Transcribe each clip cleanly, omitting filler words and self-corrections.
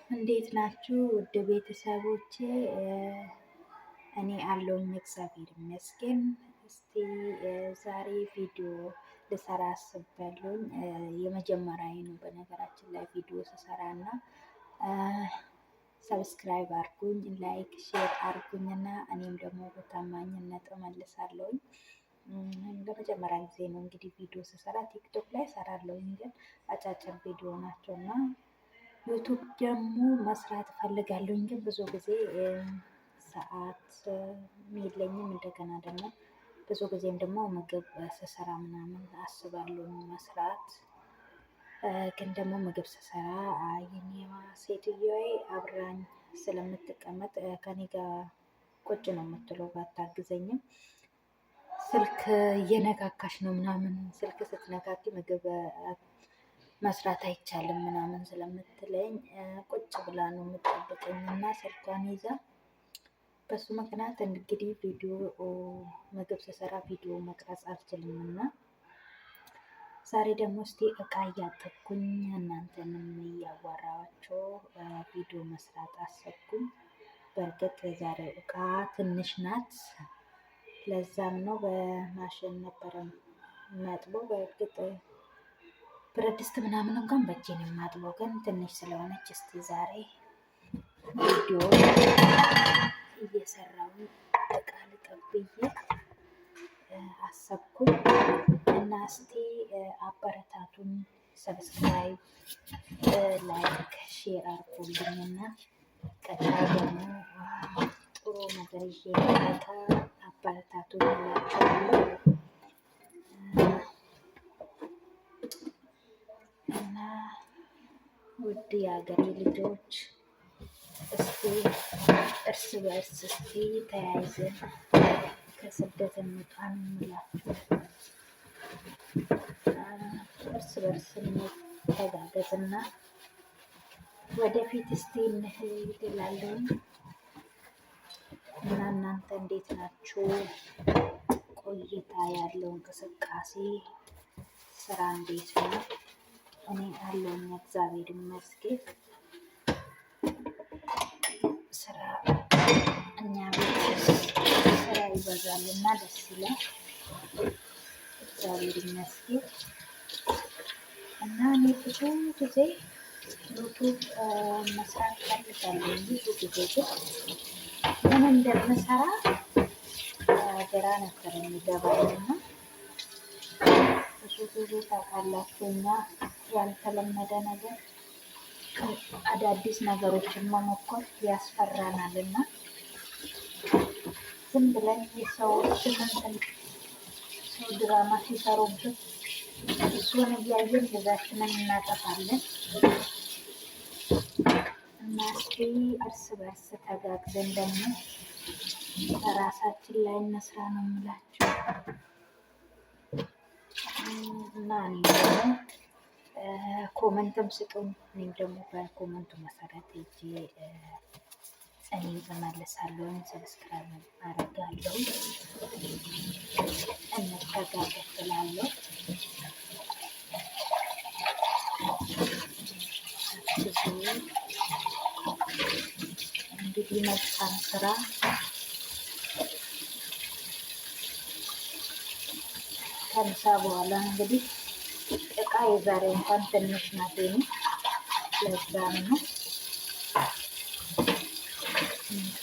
እንዴት ናችሁ ውድ ቤተሰቦቼ? እኔ አለሁኝ እግዚአብሔር ይመስገን። እስቲ ዛሬ ቪዲዮ ልሰራ አስቤያለሁኝ። የመጀመሪያዬ ነው በነገራችን ላይ ቪዲዮ ስሰራ እና ሰብስክራይብ አድርጉኝ፣ ላይክ ሼር አድርጉኝ እና እኔም ደግሞ በታማኝነት እመልሳለሁኝ። ለመጀመሪያ ጊዜ ነው እንግዲህ ቪዲዮ ስሰራ። ቲክቶክ ላይ እሰራለሁኝ ግን አጫጭር ቪዲዮ ናቸው እና ዩቱብ ደግሞ መስራት እፈልጋለሁኝ ግን ብዙ ጊዜ ሰዓት የለኝም። እንደገና ደግሞ ብዙ ጊዜም ደግሞ ምግብ ስሰራ ምናምን አስባለሁ መስራት። ግን ደግሞ ምግብ ስሰራ የኔዋ ሴትዮዋ አብራኝ ስለምትቀመጥ ከኔ ጋር ቁጭ ነው የምትለው፣ ባታግዘኝም ስልክ እየነካካሽ ነው ምናምን፣ ስልክ ስትነካኪ ምግብ መስራት አይቻልም ምናምን ስለምትለኝ ቁጭ ብላ ነው የምጠብቀኝ እና ስልኳን ይዛ። በሱ ምክንያት እንግዲህ ቪዲዮ ምግብ ስሰራ ቪዲዮ መቅረጽ አልችልም እና ዛሬ ደግሞ እስቲ እቃ እያጠብኩኝ እናንተንም እያዋራኋቸው ቪዲዮ መስራት አሰብኩኝ። በእርግጥ የዛሬው እቃ ትንሽ ናት፣ ለዛም ነው በማሽን ነበረ የማጥበው። በእርግጥ ብረት ድስት ምናምን እንኳን በእጄ ነው የማጥበው፣ ግን ትንሽ ስለሆነች እስቲ ዛሬ ቪዲዮ እየሰራሁ እቃ ልጠብ ብዬ አሰብኩኝ እና እስቲ አበረታቱን፣ ሰብስክራይብ ላይክ ሼር አድርጉልኝ እና ቀጣይ ደግሞ ጥሩ ነገር ይዤ ልመጣ አበረታቱን እላችኋለሁ። እና ውድ የሀገሬ ልጆች እስቲ እርስ በእርስ እስቲ ተያይዘን ከስደት እንውጣን እንላችሁ። እርስ በእርስ እንተጋገዝና ወደፊት እስቲ እንሂድ እላለሁ። እና እናንተ እንዴት ናችሁ? ቆይታ ያለው እንቅስቃሴ ስራ እንዴት ነው? እኔ አለሁኝ እግዚአብሔር ይመስገን። ስራ እኛ ቤት ስራ ይበዛል እና ደስ ይላል፣ እግዚአብሔር ይመስገን። እና እኔ ብዙ ጊዜ ዩቱብ መስራት ፈልጋለሁ። ብዙ ጊዜ ግን ምን እንደምሰራ ግራ ነበር የሚገባኝ እና ብዙ ጊዜ ታውቃላችሁ እኛ ያልተለመደ ነገር አዳዲስ ነገሮችን መሞከር ያስፈራናል እና ዝም ብለን የሰዎችን ሰው ድራማ ሲሰሩብን እሱን እያየን ጊዜያችንን እናጠፋለን። እና እስኪ እርስ በርስ ተጋግዘን ደግሞ በራሳችን ላይ እንስራ ነው የምላቸው። እና እኔ ደግሞ ኮመንትም ስጡን፣ እኔም ደግሞ በኮመንቱ መሰረት ሄጄ እኔም እመልሳለሁ፣ ሰብስክራይብ አደርጋለሁ፣ እንተጋገዝ እላለሁ። እንግዲህ መልካም ስራ ከምሳ በኋላ እንግዲህ እቃ የዛሬ እንኳን ትንሽ ናት ነው፣ ለዛም ነው እንጂ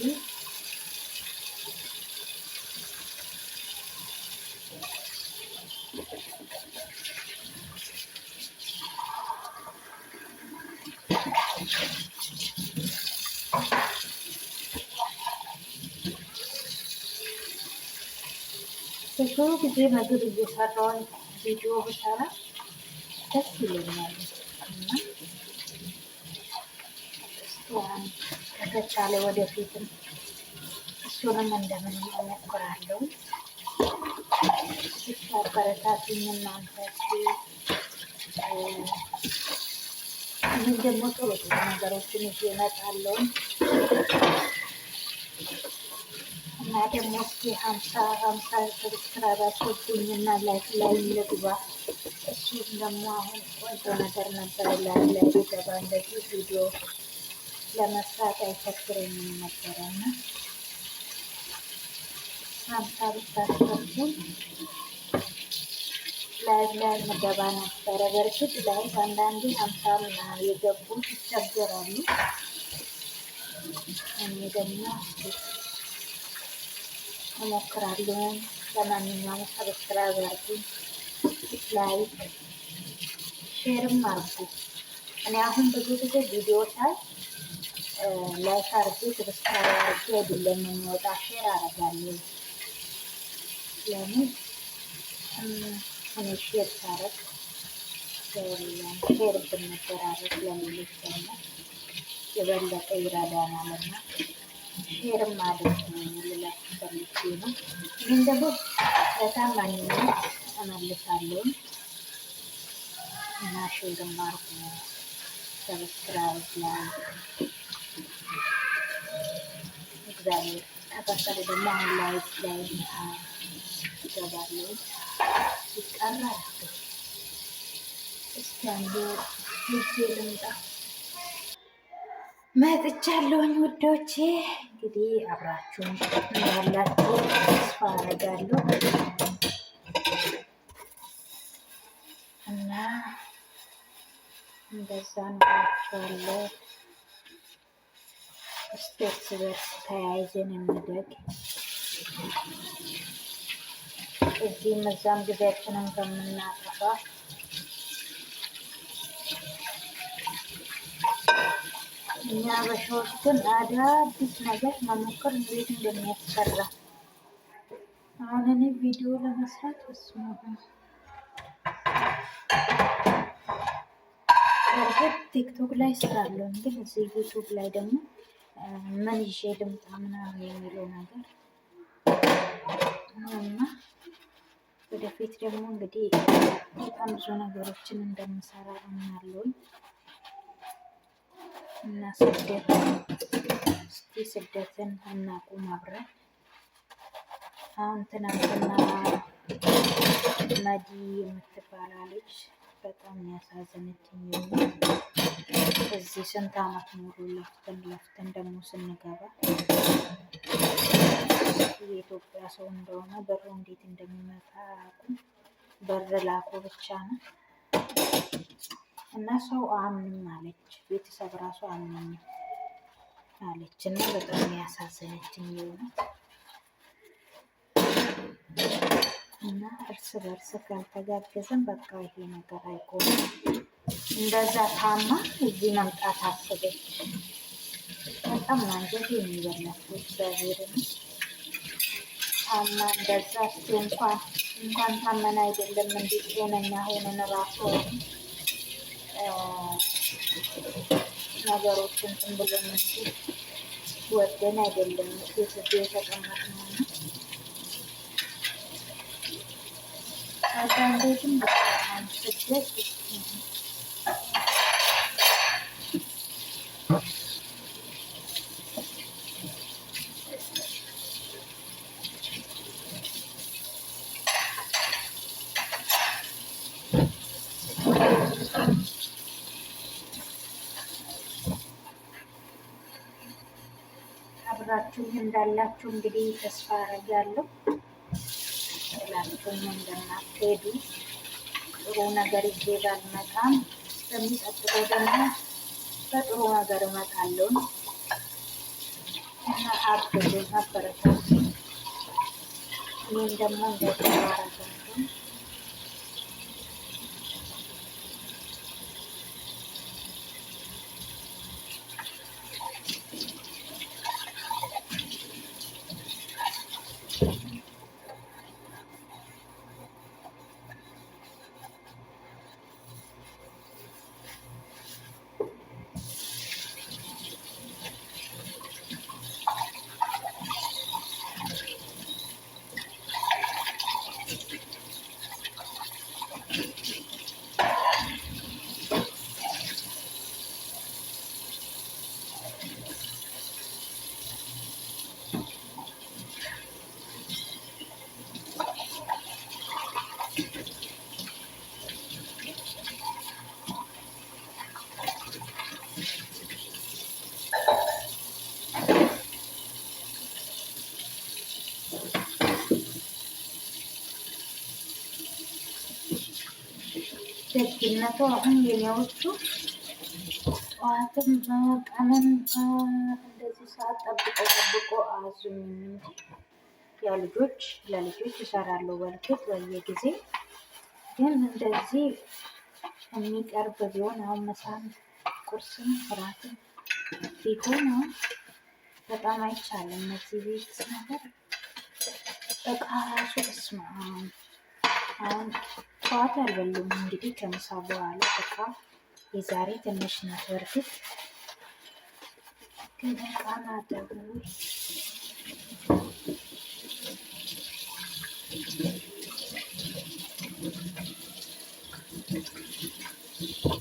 ብዙ ጊዜ ምግብ እየሰራሁኝ ቪዲዮ ብሰራ ደስ ይለኛል እና ከተቻለ ወደፊትም እሱንም እንደምን እሞክራለሁ። አበረታቱኝ እናንተ። ይህን ደግሞ ጥሩ ጥሩ ነገሮችን ይዤ እመጣለሁ እና ደግሞ እስኪ ሀምሳ ሰብስክራይብ አስወጡኝ እና ላይክ ላይ ልግባ። እሱም ደግሞ አሁን ቆንጆ ነገር ነበረ ላይ ልገባ እንደዚህ ቪዲዮ ለመስራት አይቸግረኝም ነበረ እና ሀምሳ ብታስገቡ ላይ ምገባ ነበረ። በእርግጥ ላይ አንዳንዴ ሀምሳም የገቡት ይቸገራሉ። እኔ ደግሞ እሞክራለሁ። ለማንኛውም ሰብስክራይብ አድርጉ፣ ላይክ ሼርም አድርጉ። እኔ አሁን ብዙ ጊዜ ቪዲዮ ሳይ ላይክ አድርጌ ሰብስክራይብ አድርጌ አይደለም የሚወጣ፣ ሼር አደርጋለሁ። ለምን እኔ ሼር ሳደርግ ሼር ብንደራረግ ለሌሎች ደግሞ የበለጠ ይረዳናልና ሼርም አድርጉ ልላችሁ ፈልጌ ነው። ይህን ደግሞ በታማኝነት እመልሳለሁ እና ሼርም አድርጉ፣ ሰብስክራይብ ላይ እግዚአብሔር ከፈቀደ ደግሞ አሁን ላይ ይገባለሁ ይቀራል። እስኪ አንዱ ሄጄ ልምጣ። መጥቻለሁኝ ውዶቼ። እንግዲህ አብራችሁን እንዳላችሁ ተስፋ አደርጋለሁ እና እንደዛ እንላችኋለሁ። እስኪ እርስ በርስ ተያይዘን እንደግ፣ እዚህም እዛም ጊዜያችንን ከምናጠፋ እኛ በሻዎች ግን አዳዲስ ነገር መሞከር እንዴት እንደሚያስፈራ አሁን እኔ ቪዲዮ ለመስራት በእርግጥ ቲክቶክ ላይ እሰራለሁ፣ ግን እዚህ ዩቱብ ላይ ደግሞ ምን ይዤ ልምጣ ምናምን የሚለው ነገር እና ወደፊት ደግሞ እንግዲህ በጣም ብዙ ነገሮችን እንደምሰራ አምናለሁኝ እና ስደትን አናቁም አብረን። አሁን ትናንትና መዲ የምትባላለች በጣም ያሳዘነችኝ። እዚህ ስንት አመት ኖሮ ለፍተን ደግሞ ስንገባ የኢትዮጵያ ሰው እንደሆነ በሩ እንዴት እንደሚመጣ አያውቁም። በር ላኮ ብቻ ነው እና ሰው አምንም አለች፣ ቤተሰብ ራሱ አምንም አለች እና በጣም ያሳዘነችኝ የሆነት እና እርስ በርስ ካልተጋገዘን በቃ ይሄ ነገር አይቆምም። እንደዛ ታማ እዚህ መምጣት አስበች። በጣም አንጀት የሚበላቸው እግዚአብሔርን ታማ እንደዛ እስኪ እንኳን ታመን አይደለም እንዴት ጤነኛ ሆነን ራሱ ነገሮችን እንትን ብለን እንጂ ወደን አይደለም ቤተሰብ የተቀመጥነው። አንዳንዴ ግን በጣም ስደት አብራችሁ እንዳላችሁ እንግዲህ ተስፋ አደርጋለሁ። ጥላችሁም እንደማትሄዱ ጥሩ ነገር ይዤ ባልመጣም በሚቀጥለው ደግሞ በጥሩ ነገር እመጣለሁ እና አብዙ አበረታቱ። እኔም ደግሞ እንደዚህ አደርጋለሁ። ደግነቱ አሁን የኔዎቹ ጠዋትም ቀንም እንደዚህ ሰዓት ጠብቆ አዙኝም እንጂ ያ ለልጆች እሰራለሁ። በርግጥ በየጊዜ ግን እንደዚህ የሚቀርብ ቢሆን አሁን ምሳም ቁርስም እራትም ቢሆን በጣም አይቻልም። እነዚህ ቤት ነገር እቃ ራሱ እስማ አሁን ጠዋት አልበሉም። እንግዲህ ከምሳ በኋላ እቃ የዛሬ ትንሽ ናት። በርግጥ ግን እቃ ማጠቡ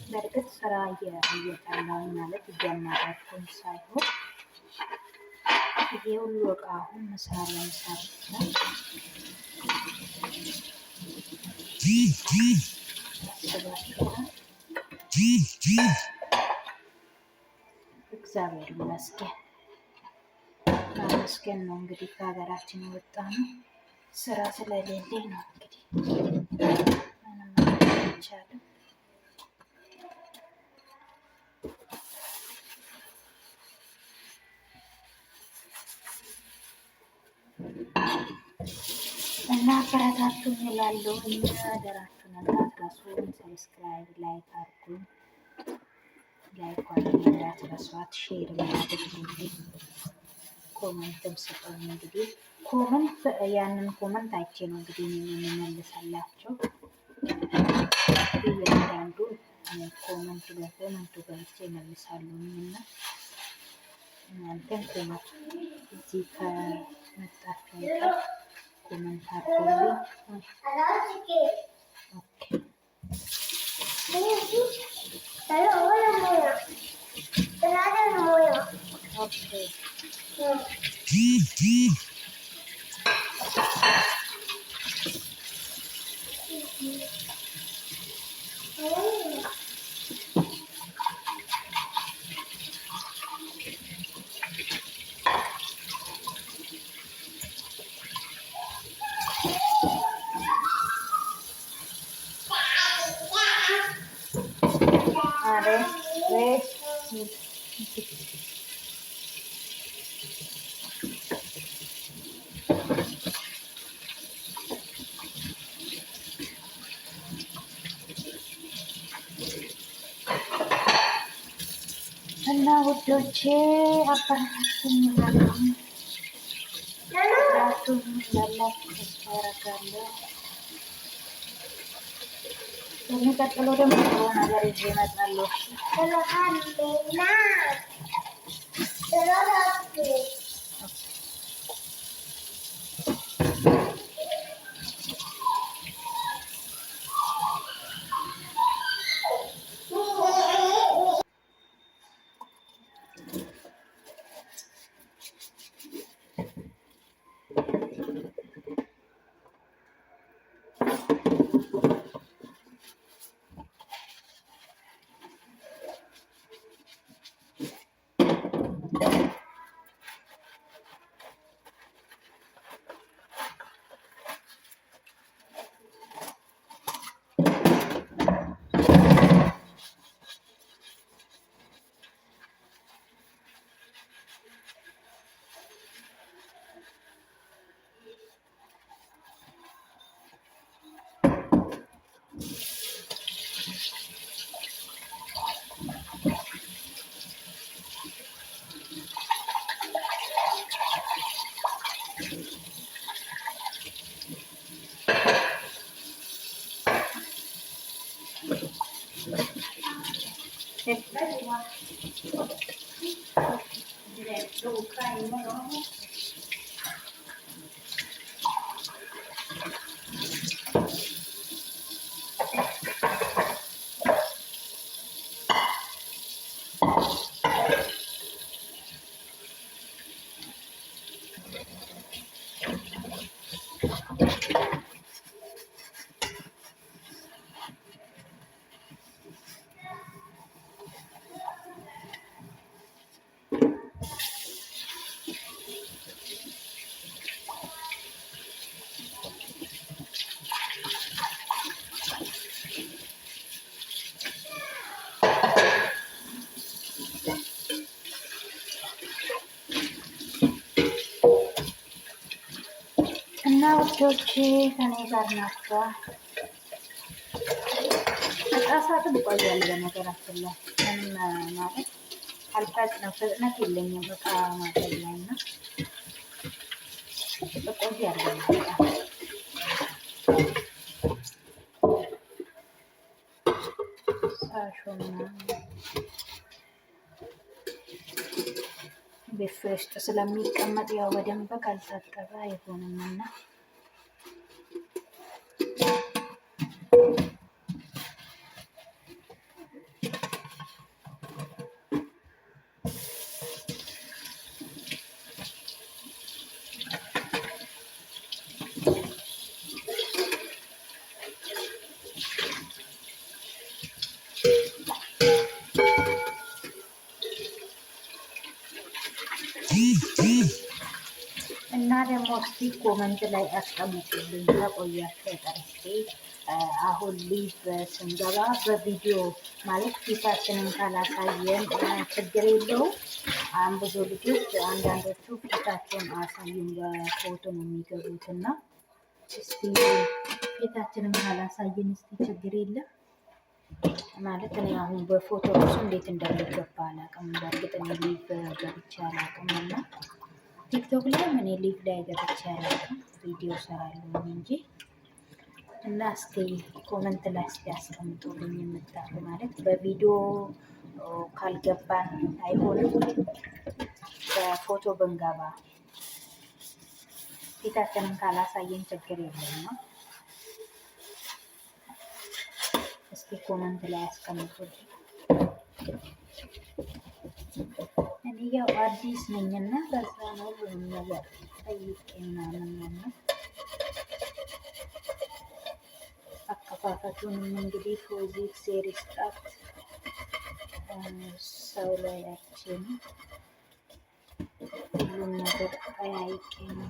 በርግጥ ስራ እየጠላሁኝ ማለት እያማረርኩኝ ሳይሆን ይሄ ሁሉ እቃ አሁን መሳሪያ እግዚአብሔር ይመስገን ማመስገን ነው። እንግዲህ ከሀገራችን የወጣ ነው ስራ ስለሌለኝ ነው። እንግዲህ ምንም አይቻልም። እና አበረታቱኝ እላለሁ። አደራችሁን እንዳትረሱ። ሰብስክራይብ፣ ላይክ አድርጉኝ። ላይኳን እንዳትረሷት፣ ሼር አድርጉልኝ። ኮመንትም ስጡኝ። እንግዲህ ያንን ኮመንት አይቼ ነው እንግዲህ የምመልሰላቸው። እያንዳንዱ በኮመንቱ ገብቼ እመልሳለሁ እና እናንተም ኮመንት እዚህ ከመጣችሁ አይቀር ኮመንት አድርጉልኝ። እና ውዶቼ አበረታቱኝ እላለሁ። ያላችሁ ተስፋ አደርጋለሁ። በሚቀጥለው ደግሞ ጥሩ ነገር ይዤ እመጣለሁ። ውዶቼ ከኔ ጋር ናቸው። እቃ ሳጥን እቆያለሁ። በነገራችን ላይ ምንም ማለት አልፈጥንም፣ ፍጥነት የለኝም እቃ ማጠብ ላይ እና እቆያለሁ። ሳሹና ቤት ውስጥ ስለሚቀመጥ ያው በደንብ ካልታጠበ አይሆንም እና እና ደግሞ እስቲ ኮመንት ላይ አስቀምጡልኝ ከቆያችሁ ጠርቼ አሁን ሊቭ ስንገባ በቪዲዮ ማለት ፊታችንን ካላሳየን ችግር የለውም። አሁን ብዙ ልጆች አንዳንዶቹ ፊታቸውን አሳዩን በፎቶ ነው የሚገቡት እና እስቲ ፊታችንን ካላሳየን እስቲ ችግር የለም ማለት እኔ አሁን በፎቶ እሱ እንዴት እንደሚገባ አላውቅም። በእርግጥ እኔ ሊቭ ገብቼ አላውቅም እና ቲክቶክ ላይ እኔ ሊቭ ላይ ገብቼ አላውቅም። ቪዲዮ ሰራለሁ እንጂ እና እስቲ ኮመንት ላይ እስቲ አስቀምጡልኝ የምታሉ ማለት በቪዲዮ ካልገባን አይሆንም፣ በፎቶ ብንገባ ፊታችንን ካላሳየን ችግር የለም ነው። እስቲ ኮመንት ላይ አስቀምጡልኝ። እኔ ያው አዲስ ነኝና በዛ ነው ሁሉም ነገር ጠይቄ ምናምን ነው። አከፋፈቱንም እንግዲህ ፎዚክ ሴሪስ ጣት ሰው ላይ አይቼ ነው ሁሉም ነገር ጠያይቄ ነው።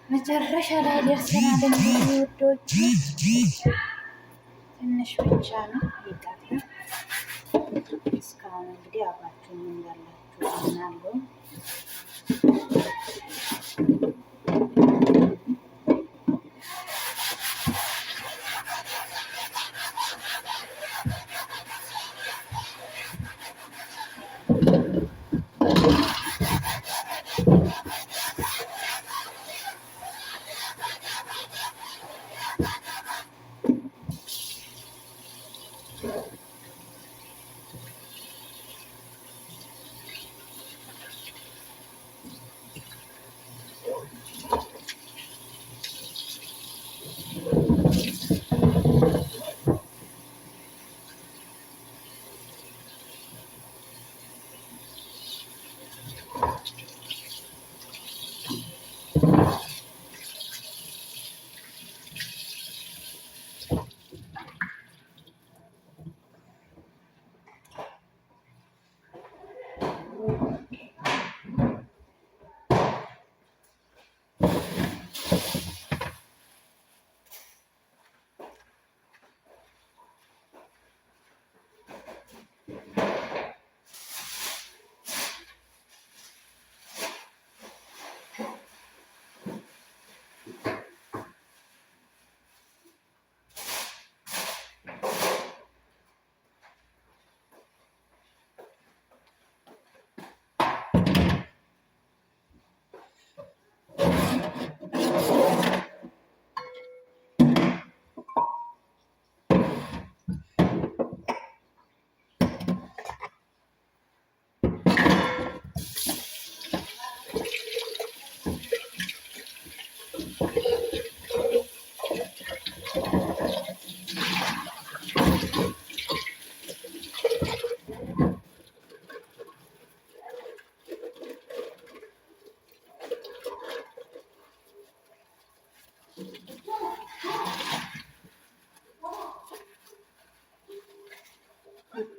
መጨረሻ ላይ ደርሰናል። እንግዲህ ውዶች ትንሽ ብቻ ነው ይቀራል። እስካሁን እንግዲህ አብራችሁኝ እንዳላችሁ አምናለሁ።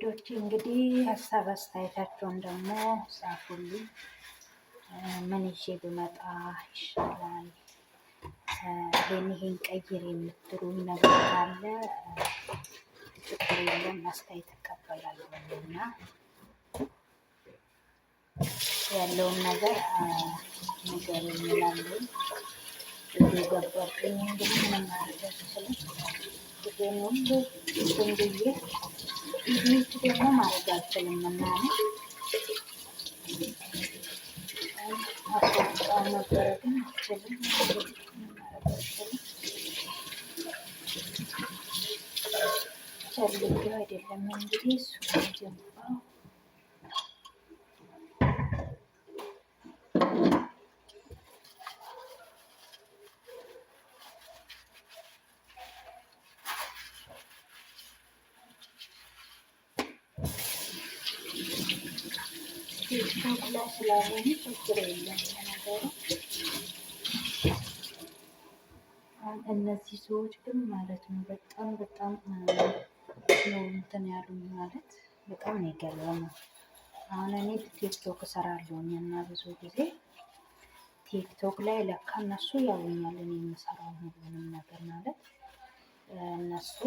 ውዶች እንግዲህ ሀሳብ አስተያየታቸውን ደግሞ ጻፉልኝ። ምን ይዤ ብመጣ ይሻላል? ይሄን ቀይር የምትሉኝ ነገር ካለ ችግር የለም፣ አስተያየት እቀበላለሁ እና ያለውን ነገር ነገር የሚላለን ገባብኝ። እንግዲህ ምንም ማድረግ አልችልም። ግን ሁሉ እንትን ብዬ ኢዲት ደግሞ ማድረግ አልችልም እና አቆጣው ነበረ ግን አልችልም። ፈልጌው አይደለም እንግዲህ እሱ ጀምረው ቲክቶክ ላይ ስላልሆነ ችግር የለም ነገሩ። እነዚህ ሰዎች ግን ማለት ነው በጣም ነው እንትን ያሉኝ ማለት በጣም ነው የገረመው። አሁን እኔ ቲክቶክ እሰራለሁኝ እና ብዙ ጊዜ ቲክቶክ ላይ ለካ እነሱ ያውኛል እኔ የምሰራው ሁሉንም ነገር ማለት እነሱ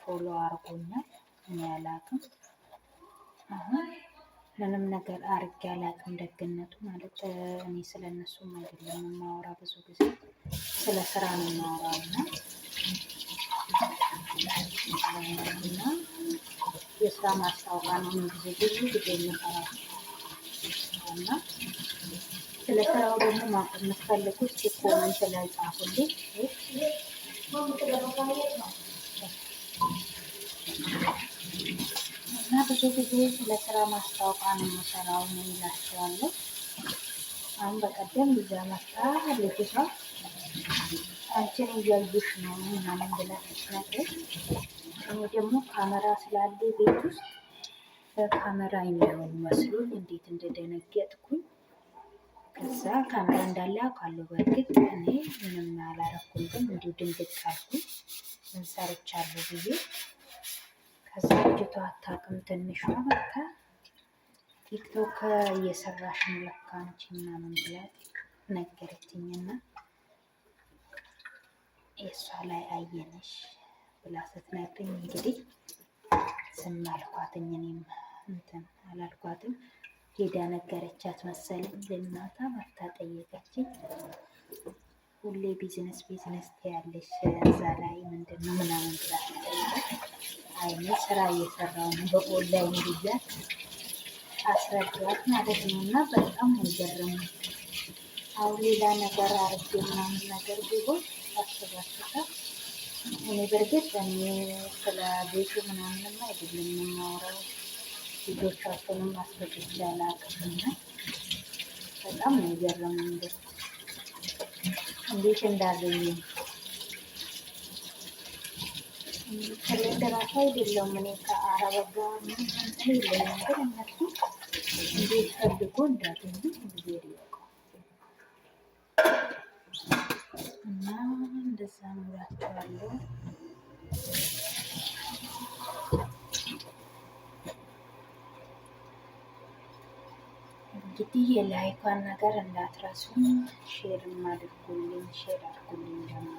ፎሎ አርጎኛል። እኔ አላቅም አሁን ምንም ነገር አርጌ አላቅም። ደግነቱ ማለት እኔ ስለ እነሱም አይደለም የማወራ ብዙ ጊዜ ስለ ስራ ነው የማወራው እና የስራ ማስታወቂያ ነው ብዙ ጊዜ የምሰራው እና ስለ ስራው ደግሞ ማወቅ የምትፈልጉት ኮመንት ላይ ጻፉልኝ እና ብዙ ጊዜ ስለ ስራ ማስታወቂያ ነው የምሰራው ነው እላቸዋለሁ። አሁን በቀደም ልጅ መጣ ልጅቷ አንቺን እያዩሽ ነው ምናምን ብላ ስትነግረኝ እኔ ደግሞ ካሜራ ስላለ ቤት ውስጥ በካሜራ የሚሆን መስሎኝ እንዴት እንደደነገጥኩኝ። ከዛ ካሜራ እንዳለ አውቃለሁ በእርግጥ እኔ ምንም አላረኩም፣ ግን እንዲሁ ድንግጥ አልኩኝ ምን ሰርቻለሁ ብዬ። ከዛ ልጅቷ አታውቅም ትንሿ መጣ ቲክቶክ እየሰራሽ ነው ለካ አንቺ ምናምን ብላ ነገረችኝና የእሷ ላይ አየነሽ ብላ ስትነግረኝ እንግዲህ ዝም አልኳትኝ። እኔም እንትን አላልኳትም። ሄዳ ነገረቻት መሰለኝ ለእናቷ መታ ጠየቀችኝ። ሁሌ ቢዝነስ ትያለሽ እዛ ላይ ምንድን ነው ምናምን ብላ አይኔ ስራ እየሰራው ነው በኦንላይን ብያት አስረዳት ማለት ነው። እና በጣም ነው የገረመኝ። አሁን ሌላ ነገር አርጌ ምናምን ነገር ቢሆን አስባችሁታል። እኔ በእርግጥ እኔ ስለ ቤቱ ምናምንም አይደለም የማወራው ልጆቻቸውንም አስረድቼ አላውቅምና በጣም ነው የገረመኝ እንዴት እንዳገኘኝ። ከሌለ ራሱ አይደለም እኔ ከአረብ ጋር ምንም እንትን የለኝም፣ ግን እነሱ እንዴት ፈልጎ እንዳገኙ እግዚአብሔር ያውቃል። እና እንደዛ ነው እላቸዋለሁ። እንግዲህ የላይኳን ነገር እንዳትረሱ፣ ሼርም አድርጉልኝ፣ ሼር አድርጉልኝ ደግሞ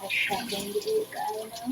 ጨርሻለሁ እንግዲህ ቃል ነው።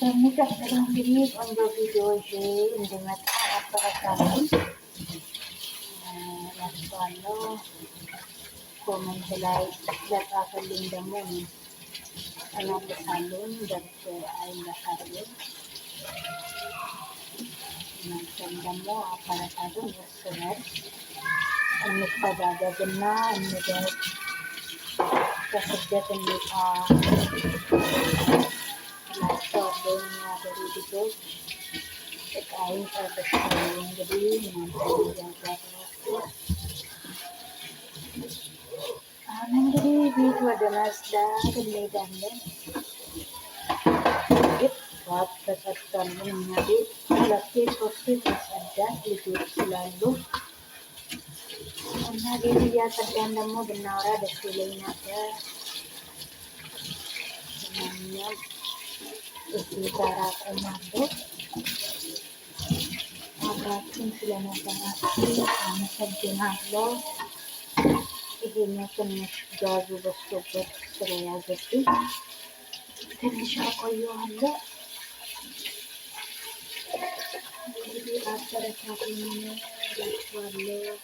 በሚቀጥለው እንግዲህ ቆንጆ ቪዲዮ ይዤ እንድመጣ አበረታቱኝ እላችኋለሁ። ኮመንት ላይ ለጻፈልኝ ደግሞ እመልሳለሁኝ። ደስ አይለታለኝ። እናንተም ደግሞ አበረታቱን። እርስ በርስ እንተጋገዝና እንደግ። ከስደት እንውጣ እላቸዋለሁ። የሀገሬ ልጆች እቃዬን ጨርሻለሁ። እንግዲህ እናንተ እያጋራችሁ አሁን እንግዲህ ቤት ወደ ማጽዳት እንሄዳለን። ጠዋት ተጸድቷል። እኛ ቤት ሁለቴ ሶስቴ ተጸዳል ልጆች ስላሉ እና ቤት እያጸዳን ደግሞ ብናወራ ደስ ይለኝ ነበር። ማንኛውም እዚህ ጋር አቆማለሁ። አብራችሁን ስለነበራችሁ አመሰግናለሁ። ይሄኛው ትንሽ ጋዙ በዝቶበት ስለያዘብኝ ትንሽ አቆየዋለሁ። እንግዲህ አበረታቱኝ እላችኋለሁ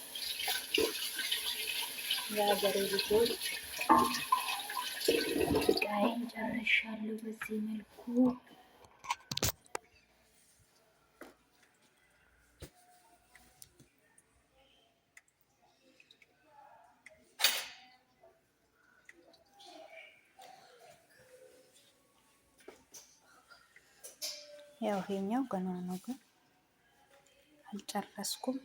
የሀገሬ ልጆች። እቃዬን ጨርሻለሁ በዚህ መልኩ። ያው ይሄኛው ገና ነው ግን አልጨረስኩም።